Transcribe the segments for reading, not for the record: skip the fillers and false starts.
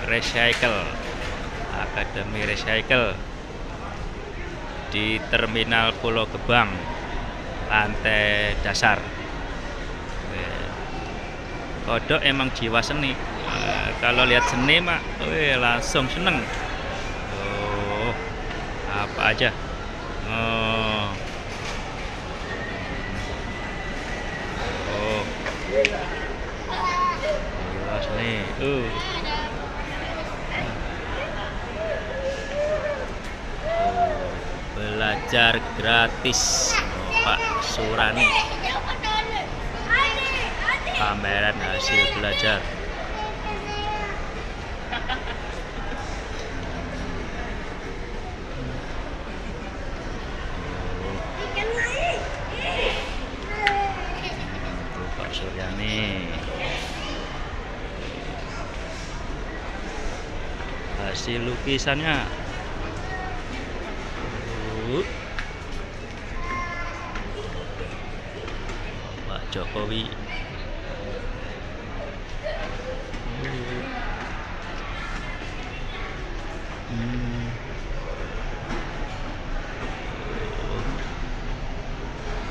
Recycle, Akademi Recycle di Terminal Pulau Gebang, lantai dasar. Kodok emang jiwa seni. Kalau lihat seni mak, langsung seneng. Oh, apa aja. Oh, oh, jiwa seni. Belajar gratis, Pak Surani. Pameran hasil belajar. Pak Suryani. Hasil lukisannya. Pak Jokowi.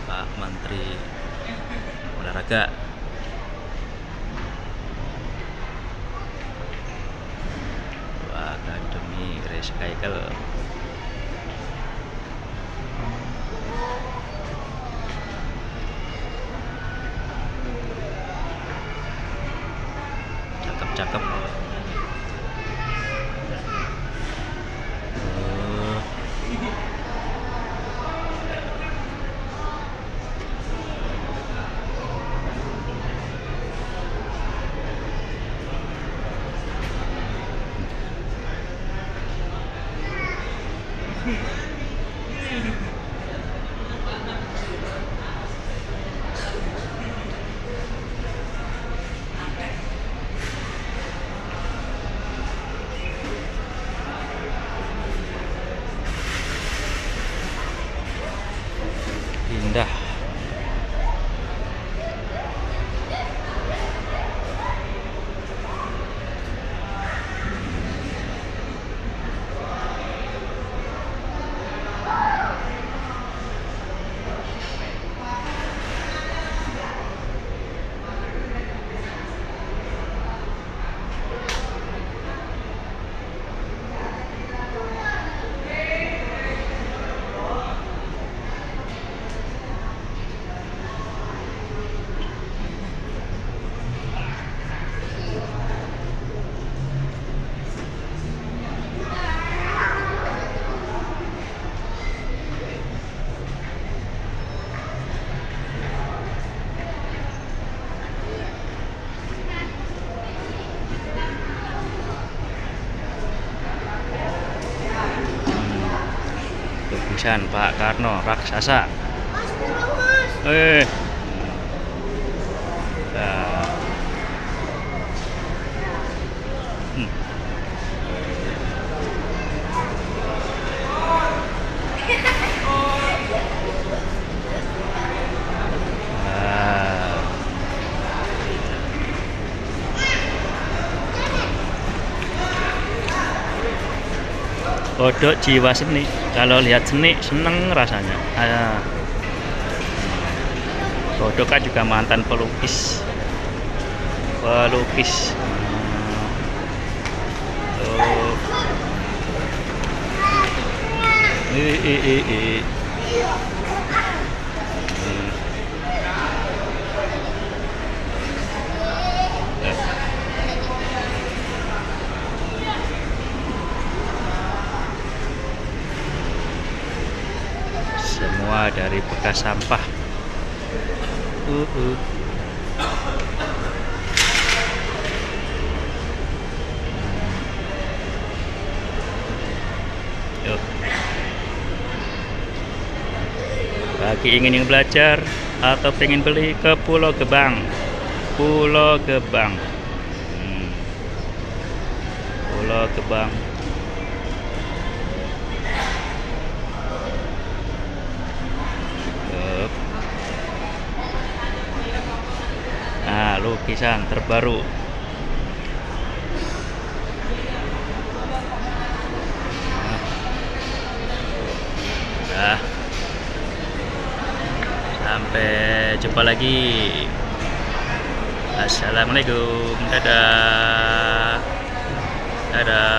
Pak Menteri Olahraga. Akademi Recycle. Cakep. Indah. Lukisan Pak Karno raksasa. Kodok jiwa seni. Kalau lihat seni seneng rasanya. Kodok kan juga mantan pelukis. Semua dari bekas sampah. Yuk. Bagi ingin belajar atau pengen beli ke Pulau Gebang. Pulau Gebang. Nah, lukisan terbaru Sampai jumpa lagi. Assalamualaikum. Dadah. Dadah.